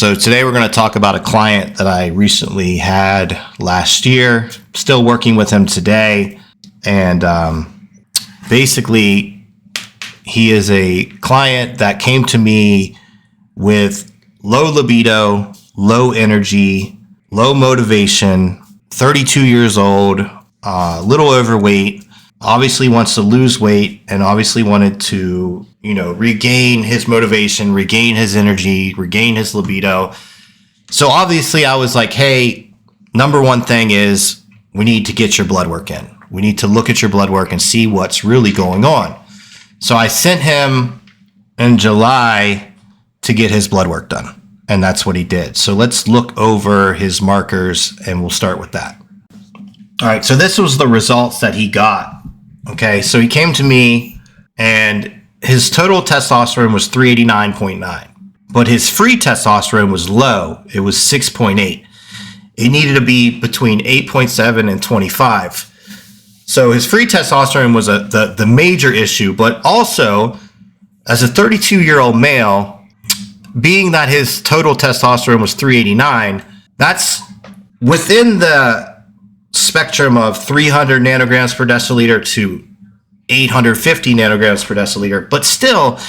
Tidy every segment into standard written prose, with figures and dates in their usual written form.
So today we're going to talk about a client that I recently had last year, still working with him today. And basically, he is a client that came to me with low libido, low energy, low motivation, 32 years old, little overweight, obviously wants to lose weight and obviously wanted to, regain his motivation, regain his energy, regain his libido. So obviously I was like, hey, number one thing is we need to get your blood work in. We need to look at your blood work and see what's really going on. So I sent him in July to get his blood work done. And that's what he did. So let's look over his markers and we'll start with that. All right. So this was the results that he got. Okay. So he came to me and his total testosterone was 389.9, but his free testosterone was low. It was 6.8. It needed to be between 8.7 and 25. So his free testosterone was the major issue, but also as a 32-year-old male, being that his total testosterone was 389, that's within the spectrum of 300 nanograms per deciliter to 850 nanograms per deciliter, but still,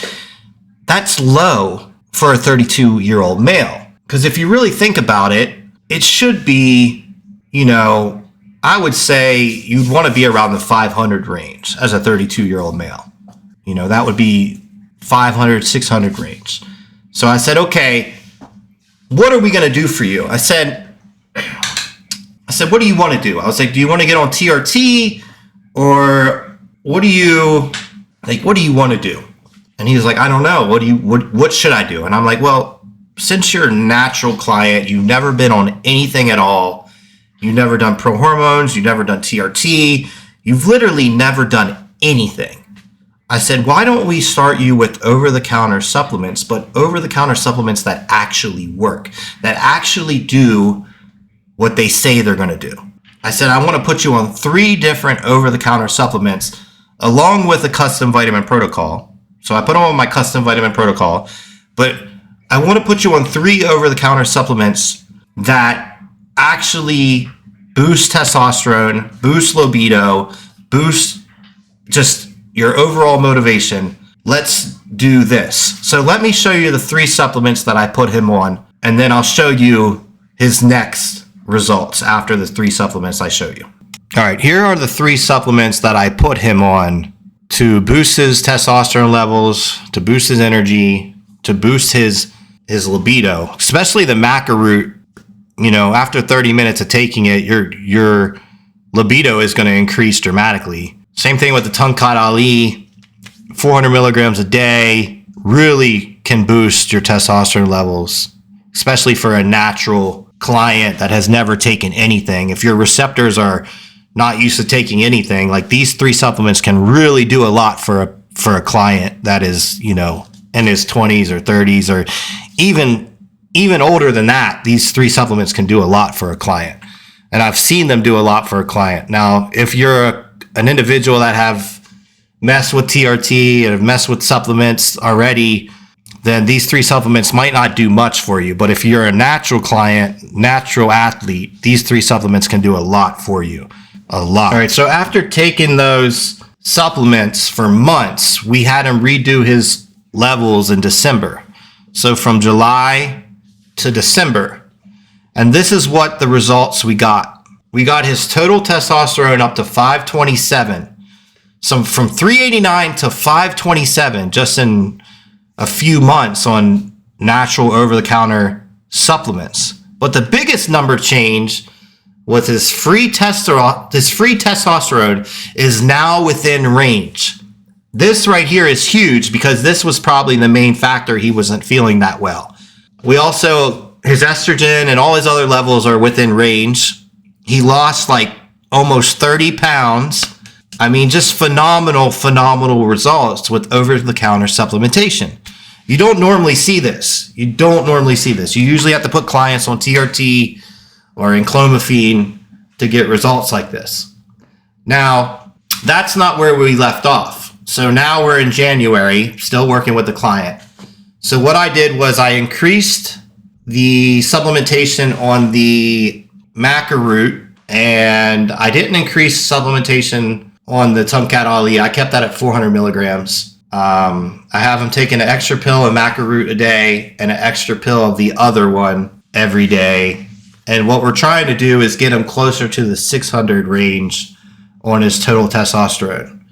that's low for a 32-year-old male. Because if you really think about it, it should be, I would say you'd want to be around the 500 range as a 32-year-old male. That would be 500, 600 range. So I said, okay, what are we going to do for you? I said, what do you want to do? I was like, do you want to get on TRT or what do you want to do? And he was like, I don't know. What should I do? And I'm like, well, since you're a natural client, you've never been on anything at all. You've never done pro hormones. You've never done TRT. You've literally never done anything. I said, why don't we start you with over-the-counter supplements, but over-the-counter supplements that actually work, that actually do what they say they're going to do. I said, I want to put you on 3 different over-the-counter supplements along with a custom vitamin protocol. So I put him on my custom vitamin protocol, but I want to put you on 3 over-the-counter supplements that actually boost testosterone, boost libido, boost just your overall motivation. Let's do this. So let me show you the 3 supplements that I put him on, and then I'll show you his next results after the 3 supplements I show you. All right, here are the 3 supplements that I put him on to boost his testosterone levels, to boost his energy, to boost his libido, especially the maca root. After 30 minutes of taking it, your libido is going to increase dramatically. Same thing with the Tongkat Ali, 400 milligrams a day, really can boost your testosterone levels, especially for a natural client that has never taken anything. If your receptors are not used to taking anything, like these 3 supplements can really do a lot for a client that is, in his 20s or 30s or even older than that. These 3 supplements can do a lot for a client. And I've seen them do a lot for a client. Now, if you're an individual that have messed with TRT and have messed with supplements already, then these 3 supplements might not do much for you. But if you're a natural client, natural athlete, these 3 supplements can do a lot for you. A lot. All right. So after taking those supplements for months, we had him redo his levels in December. So from July to December. And this is what the results we got. We got his total testosterone up to 527. So from 389 to 527 just in a few months on natural over-the-counter supplements. But the biggest number change was his free testosterone is now within range. This right here is huge because this was probably the main factor he wasn't feeling that well. We also, his estrogen and all his other levels are within range. He lost like almost 30 pounds. I mean, just phenomenal results with over-the-counter supplementation. You don't normally see this. You usually have to put clients on TRT or enclomiphene to get results like this. Now, that's not where we left off. So now we're in January, still working with the client. So what I did was I increased the supplementation on the maca root, and I didn't increase supplementation on the Tumcat Ali. I kept that at 400 milligrams. I have him taking an extra pill of maca root a day and an extra pill of the other one every day. And what we're trying to do is get him closer to the 600 range on his total testosterone.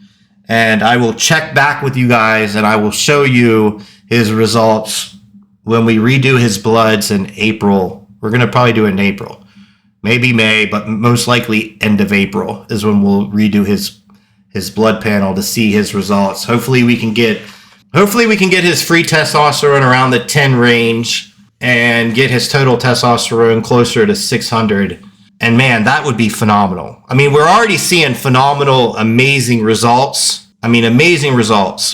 And I will check back with you guys and I will show you his results when we redo his bloods in April. We're going to probably do it in April. Maybe May, but most likely end of April is when we'll redo his blood panel to see his results. Hopefully we can get his free testosterone around the 10 range and get his total testosterone closer to 600. And man, that would be phenomenal. I mean, we're already seeing phenomenal, amazing results.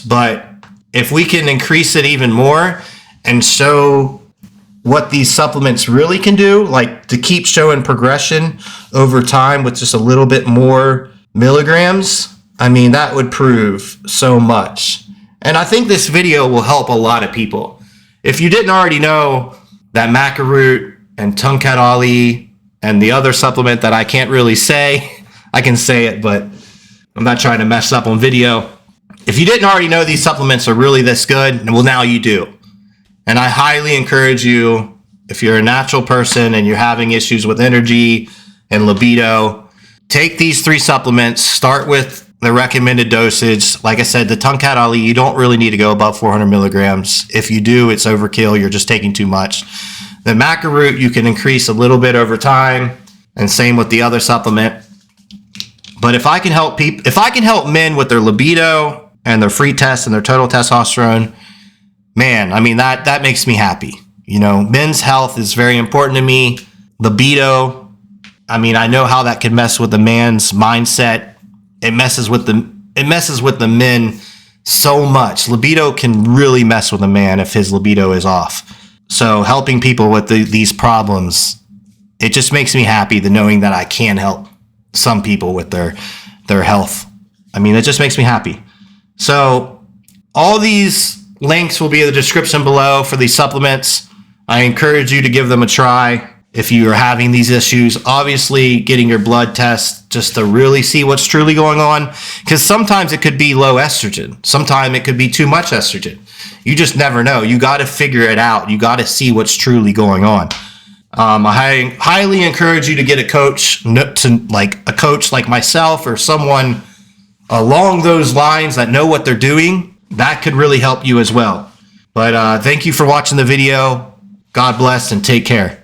But if we can increase it even more and show what these supplements really can do, like to keep showing progression over time with just a little bit more milligrams, I mean, that would prove so much. And I think this video will help a lot of people. If you didn't already know that maca root and Tumcat Ali and the other supplement that I can't really say, I can say it, but I'm not trying to mess up on video. If you didn't already know these supplements are really this good, well, now you do. And I highly encourage you, if you're a natural person and you're having issues with energy and libido, take these 3 supplements. Start with the recommended dosage. Like I said, the Tumcat Ali, you don't really need to go above 400 milligrams. If you do, it's overkill. You're just taking too much. The maca root, you can increase a little bit over time, and same with the other supplement. But if I can help men with their libido and their free test and their total testosterone, man, I mean, that makes me happy. You know, men's health is very important to me. Libido, I mean, I know how that can mess with a man's mindset. It messes with the men so much. Libido can really mess with a man if his libido is off. So helping people with these problems, it just makes me happy to knowing that I can help some people with their health. I mean, it just makes me happy. So all these links will be in the description below for these supplements. I encourage you to give them a try if you are having these issues. Obviously, getting your blood test just to really see what's truly going on, because sometimes it could be low estrogen. Sometimes it could be too much estrogen. You just never know. You got to figure it out. You got to see what's truly going on. I highly encourage you to get a coach, a coach like myself or someone along those lines that know what they're doing. That could really help you as well. But thank you for watching the video. God bless and take care.